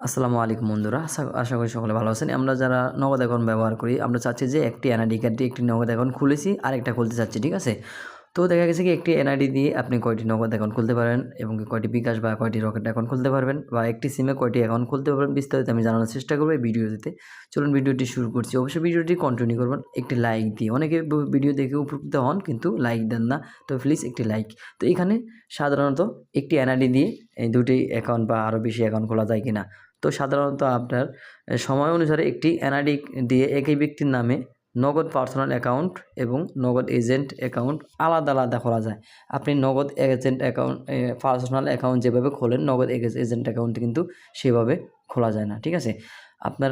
আসসালামু আলাইকুম বন্ধুরা, আশা করি সকলে ভালো আছেন। আমরা যারা নগদ অ্যাকাউন্ট ব্যবহার করি, আমরা চাচ্ছি যে একটি এনআইডি কার্ড দিয়ে একটি নগদ অ্যাকাউন্ট খুলেছি, আরেকটা খুলতে চাচ্ছি, ঠিক আছে? তো দেখা গেছে কি একটি এনআইডি দিয়ে আপনি কয়টি নগদ অ্যাকাউন্ট খুলতে পারেন এবং কি কয়টি বিকাশ বা কয়টি রকেট অ্যাকাউন্ট খুলতে পারবেন বা একটি সিমে কয়টি অ্যাকাউন্ট খুলতে পারবেন, বিস্তারিত আমি জানানোর চেষ্টা করবো এই ভিডিওতে। চলুন ভিডিওটি শুরু করছি। অবশ্যই ভিডিওটি কন্টিনিউ করবেন একটি লাইক দিয়ে। অনেকে ভিডিও দেখে উপকৃত হন কিন্তু লাইক দেন না, তো প্লিজ একটি লাইক। তো এখানে সাধারণত একটি এনআইডি দিয়ে এই দুটি অ্যাকাউন্ট বা আরও বেশি অ্যাকাউন্ট খোলা যায় কিনা। তো সাধারণত আপনার সময় অনুসারে একটি এনআইডি দিয়ে একই ব্যক্তির নামে নগদ পার্সোনাল অ্যাকাউন্ট এবং নগদ এজেন্ট অ্যাকাউন্ট আলাদা আলাদা খোলা যায়। আপনি নগদ এজেন্ট অ্যাকাউন্ট পার্সোনাল অ্যাকাউন্ট যেভাবে খোলেন, নগদ এজেন্ট অ্যাকাউন্ট কিন্তু সেভাবে খোলা যায় না, ঠিক আছে? আপনার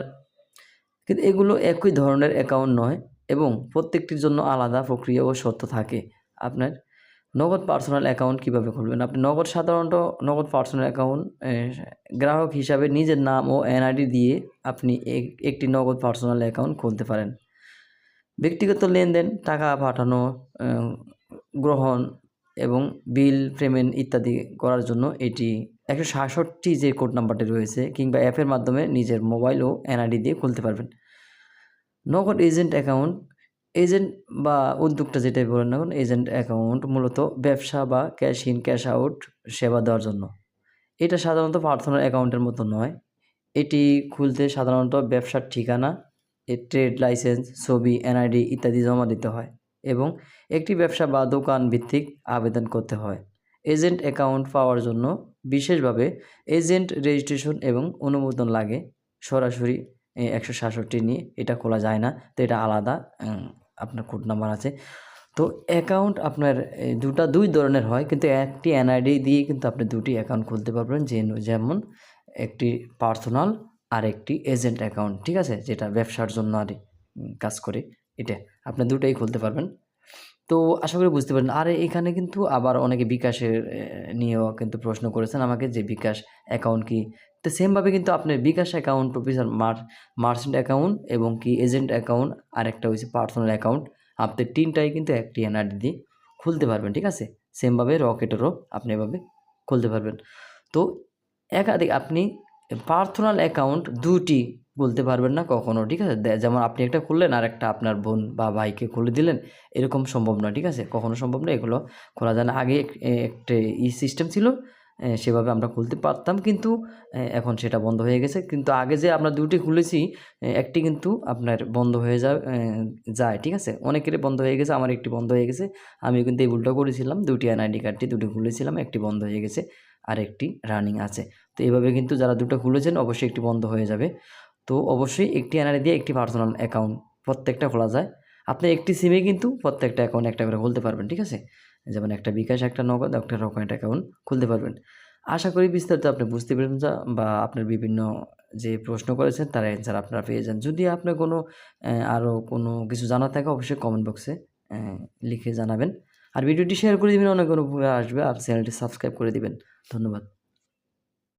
কিন্তু এগুলো একই ধরনের অ্যাকাউন্ট নয় এবং প্রত্যেকটির জন্য আলাদা প্রক্রিয়া ও শর্ত থাকে। আপনার নগদ পার্সোনাল অ্যাকাউন্ট কীভাবে খুলবেন? আপনি সাধারণত নগদ পার্সোনাল অ্যাকাউন্ট গ্রাহক হিসাবে নিজের নাম ও এনআইডি দিয়ে আপনি একটি নগদ পার্সোনাল অ্যাকাউন্ট খুলতে পারেন। ব্যক্তিগত লেনদেন, টাকা পাঠানো, গ্রহণ এবং বিল পেমেন্ট ইত্যাদি করার জন্য এটি 166 যে কোড নাম্বারটি রয়েছে কিংবা অ্যাপের মাধ্যমে নিজের মোবাইল ও এনআইডি দিয়ে খুলতে পারবেন। নগদ এজেন্ট অ্যাকাউন্ট, এজেন্ট বা উদ্যোক্তা যেটাই বলেন না কেন, এজেন্ট অ্যাকাউন্ট মূলত ব্যবসা বা ক্যাশ ইন ক্যাশ আউট সেবা দেওয়ার জন্য। এটা সাধারণত পার্সোনাল অ্যাকাউন্টের মতো নয়। এটি খুলতে সাধারণত ব্যবসার ঠিকানা, ট্রেড লাইসেন্স, ছবি, এনআইডি ইত্যাদি জমা দিতে হয় এবং একটি ব্যবসা বা দোকান ভিত্তিক আবেদন করতে হয়। এজেন্ট অ্যাকাউন্ট পাওয়ার জন্য বিশেষভাবে এজেন্ট রেজিস্ট্রেশন এবং অনুমোদন লাগে। সরাসরি 167 নিয়ে এটা খোলা যায় না, তো এটা আলাদা আপনার কোড নাম্বার আছে। তো অ্যাকাউন্ট আপনার দুই ধরনের হয়, কিন্তু একটি এনআইডি দিয়ে কিন্তু আপনি দুটি অ্যাকাউন্ট খুলতে পারবেন, যেমন একটি পার্সোনাল আর একটি এজেন্ট অ্যাকাউন্ট, ঠিক আছে? যেটা ব্যবসার জন্য আর কাজ করে, এটা আপনি দুটাই খুলতে পারবেন। তো আশা করি বুঝতে পারেন। আর এখানে কিন্তু আবার অনেকে বিকাশের নিয়েও কিন্তু প্রশ্ন করেছেন আমাকে যে বিকাশ অ্যাকাউন্ট কি? তো সেমভাবে কিন্তু আপনার বিকাশ অ্যাকাউন্ট, অফিসার মার্চেন্ট অ্যাকাউন্ট এবং কি এজেন্ট অ্যাকাউন্ট, আরেকটা হচ্ছে পার্সোনাল অ্যাকাউন্ট, আপনি 3টাই কিন্তু একটি এনআইডি দিয়ে খুলতে পারবেন, ঠিক আছে? সেমভাবে রকেটেরও আপনি এভাবে খুলতে পারবেন। তো একাধিক আপনি পার্সোনাল অ্যাকাউন্ট 2টি খুলতে পারবেন না কখনো, ঠিক আছে? যেমন আপনি একটা খুললেন আর একটা আপনার বোন বা ভাইকে খুলে দিলেন, এরকম সম্ভব নয়, ঠিক আছে? কখনো সম্ভব নয়, এগুলো খোলা যায় না। আগে একটা সিস্টেম ছিল, সেভাবে আমরা খুলতে পারতাম, কিন্তু এখন সেটা বন্ধ হয়ে গেছে। কিন্তু আগে যে আমরা 2টি খুলেছি, একটি কিন্তু আপনার বন্ধ হয়ে যায়, ঠিক আছে? অনেকেরই বন্ধ হয়ে গেছে, আমার একটি বন্ধ হয়ে গেছে। আমিও কিন্তু এই ভুলটা করেছিলাম, 2টি এনআইডি কার্ডটি 2টি খুলেছিলাম, একটি বন্ধ হয়ে গেছে আর একটি রানিং আছে। তো এভাবে কিন্তু যারা 2টো খুলেছেন অবশ্যই একটি বন্ধ হয়ে যাবে। তো অবশ্যই একটি এনআইডি দিয়ে একটি পার্সোনাল অ্যাকাউন্ট প্রত্যেকটা খোলা যায়। আপনি একটি সিমে কিন্তু প্রত্যেকটা অ্যাকাউন্ট একটা করে খুলতে পারবেন, ঠিক আছে? যেমন একটা বিকাশ, একটা নগদ, একটা রকেট অ্যাকাউন্ট খুলতে পারবেন। আশা করি বিস্তারিত আপনি বুঝতে পেরেছেন বা আপনার বিভিন্ন যে প্রশ্ন করেছেন তার অ্যান্সার আপনারা পেয়ে যান। যদি আপনার কোনো আরও কোনো কিছু জানার থাকে অবশ্যই কমেন্ট বক্সে লিখে জানাবেন। আর ভিডিওটি শেয়ার করে দিবেন, অনেক উপকারে আসবে। আর চ্যানেলটি সাবস্ক্রাইব করে দিবেন। ধন্যবাদ।